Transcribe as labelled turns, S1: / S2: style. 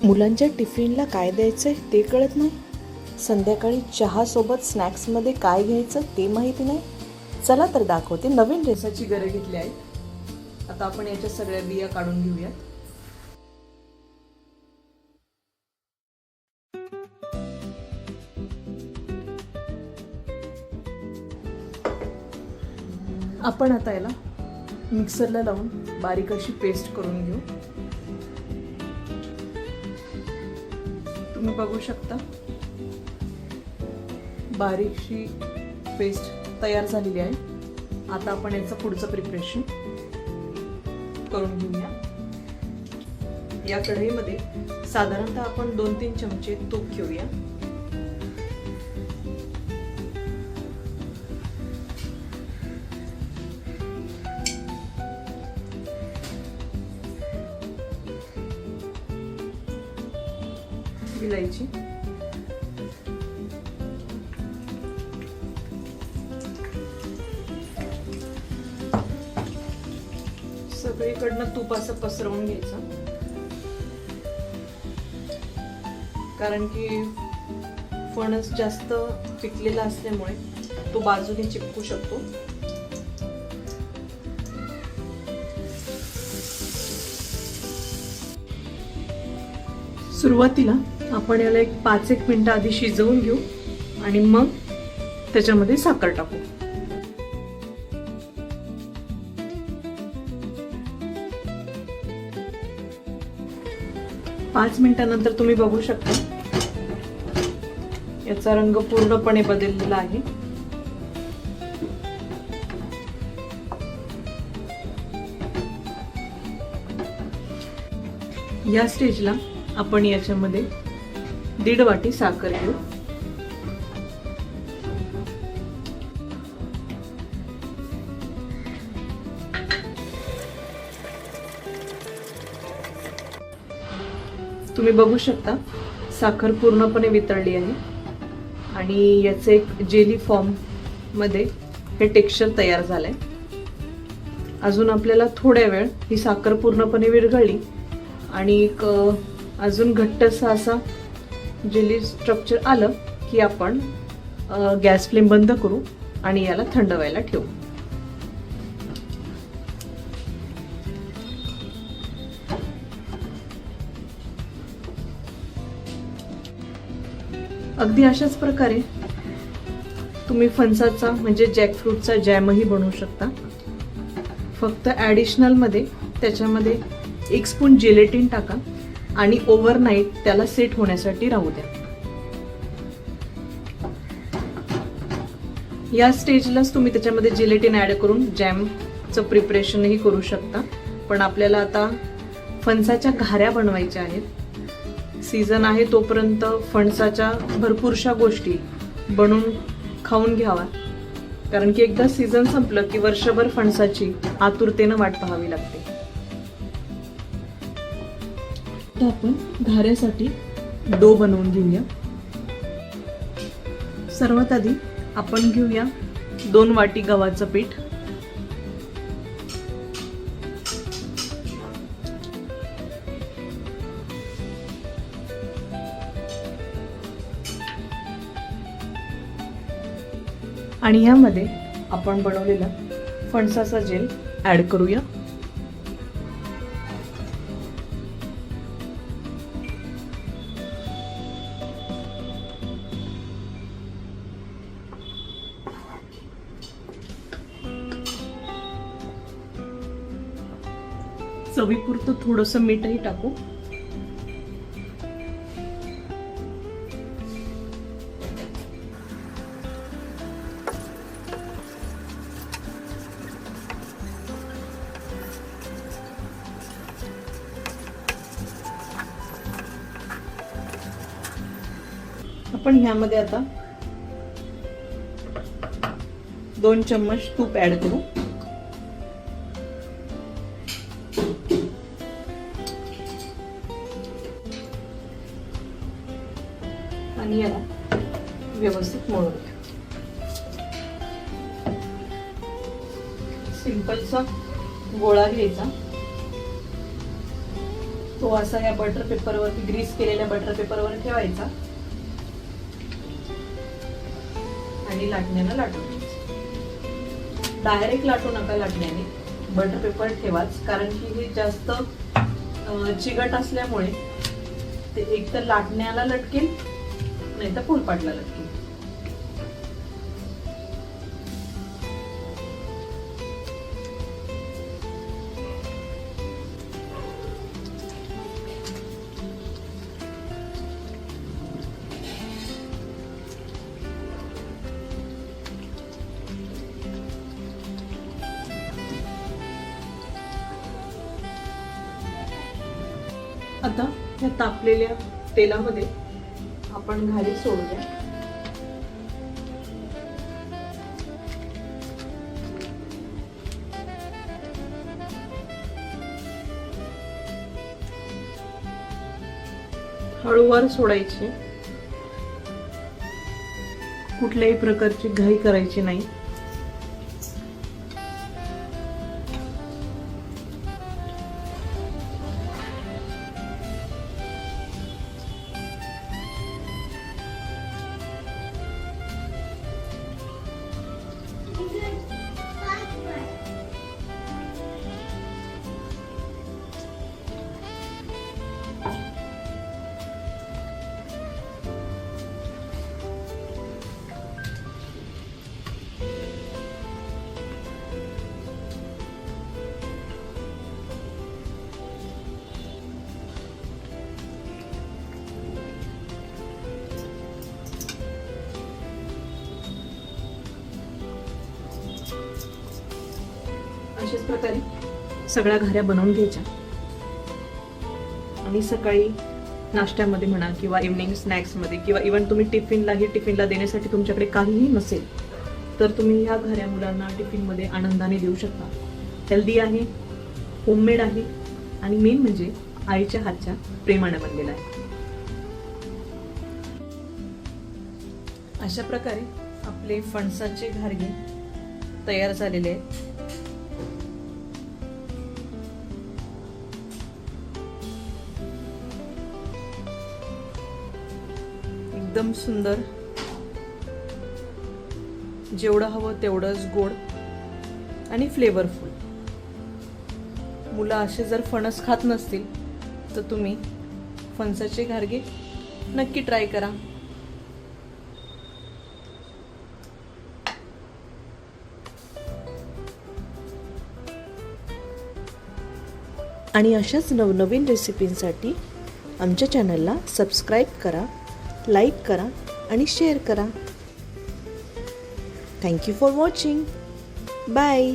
S1: मुलांच्या टिफिनला काय द्यायचं ते कळत नाही. संध्याकाळी चहासोबत स्नॅक्समध्ये काय घ्यायचं ते माहिती नाही. चला तर दाखवते नवीन रेसाची गरे घेतली आहे. आता आपण याच्या सगळ्या बिया काढून घेऊयात. आपण आता याला मिक्सरला लावून बारीक अशी पेस्ट करून घेऊ. तुम्ही बघू शकता बारीकशी पेस्ट तयार झालेली आहे. आता आपण याचं पुढचं प्रिपरेशन करून घेऊया. या कढईमध्ये साधारणतः आपण 2-3 चमचे तूप घेऊया. इलायची, सगळीकडनं तूप असं पसरवून घ्यायचं, कारण की फणस जास्त पिकलेला असल्यामुळे तो बाजूने चिपकू शकतो. सुरुवातीला आपण याला 5-1 मिनिटं आधी शिजवून घेऊ आणि मग त्याच्यामध्ये साखर टाकू. पाच मिनिटांनंतर तुम्ही बघू शकता याचा रंग पूर्णपणे बदललेला आहे. या स्टेजला आपण याच्यामध्ये 1.5 वाटी साखर घेऊ. तुम्ही बघू शकता साखर पूर्णपणे वितळली आहे आणि याचे एक जेली फॉर्म मध्ये हे टेक्स्चर तयार झालंय. अजून आपल्याला थोड्या वेळ ही साखर पूर्णपणे विरघळली आणि अजून घट्टसा असा जेली स्ट्रक्चर आलं की आपण गॅस फ्लेम बंद करू आणि याला थंड व्हायला ठेवू. अगदी अशाच प्रकारे तुम्ही फणसाचा म्हणजे जॅकफ्रूटचा जॅमही बनवू शकता. फक्त ॲडिशनल मध्ये त्याच्यामध्ये 1 स्पून जेलेटिन टाका आणि ओव्हरनाईट त्याला सेट होण्यासाठी राहू द्या. या स्टेजलाच तुम्ही त्याच्यामध्ये जेलेटिन ऍड करून जॅमचं प्रिपरेशनही करू शकता. पण आपल्याला आता फणसाच्या घाऱ्या बनवायच्या आहेत. सीझन आहे तोपर्यंत फणसाच्या भरपूरशा गोष्टी बनवून खाऊन घ्यावा, कारण की एकदा सीझन संपलं की वर्षभर फणसाची आतुरतेनं वाट पाहावी लागते. आता आपण घाऱ्यासाठी डो बनवून घेऊया. सर्वात आधी आपण घेऊया 2 वाटी गव्हाचं पीठ. आणि यामध्ये आपण बनवलेला फणसाचा जेल ऍड करूया. चवीपुरतं थोडंसं मीठही टाकू. आपण ह्यामध्ये आता 2 चम्मच तूप ऍड करू. आणि याला व्यवस्थित मळून घ्या. सिंपलचा गोळा घ्यायचा, तो असा या बटर पेपरवरती, ग्रीस केलेल्या बटर पेपरवर ठेवायचा आणि लाटण्यानं लाटून घ्यायचं. डायरेक्ट लाटू नका लाटण्याने, बटर पेपर ठेवाच, कारण की हे जास्त चिकट असल्यामुळे ते एकतर लाटण्याला लटकेल नाही तर फुलपाटला लटकेल. आता या तापलेल्या तेलामध्ये आपण घारी सोडूया. हळूवार सोडायची, कुठल्याही प्रकारची घाई करायची नाही. अशाच प्रकारे सगळ्या घाऱ्या बनवून घ्यायच्या आणि सकाळी नाश्त्यामध्ये म्हणा किंवा इव्हनिंग स्नॅक्समध्ये किंवा इव्हन तुम्ही टिफिनला देण्यासाठी तुमच्याकडे काहीही नसेल तर तुम्ही ह्या घाऱ्या मुलांना टिफिनमध्ये आनंदाने देऊ शकता. हेल्दी आहे, होममेड आहे आणि मेन म्हणजे आईच्या हातच्या प्रेमाने बनलेला आहे. अशा प्रकारे आपले फणसाचे घारगे तयार झालेले आहेत. एकदम सुंदर, जेवढं हवं तेवढंच गोड आणि फ्लेवरफुल. मुलं असे जर फणस खात नसतील तर तुम्ही फणसाचे घारगे नक्की ट्राय करा.
S2: आणि अशाच नवनवीन रेसिपींसाठी आमच्या चॅनलला सबस्क्राईब करा, लाईक करा आणि शेअर करा. Thank you for watching. Bye.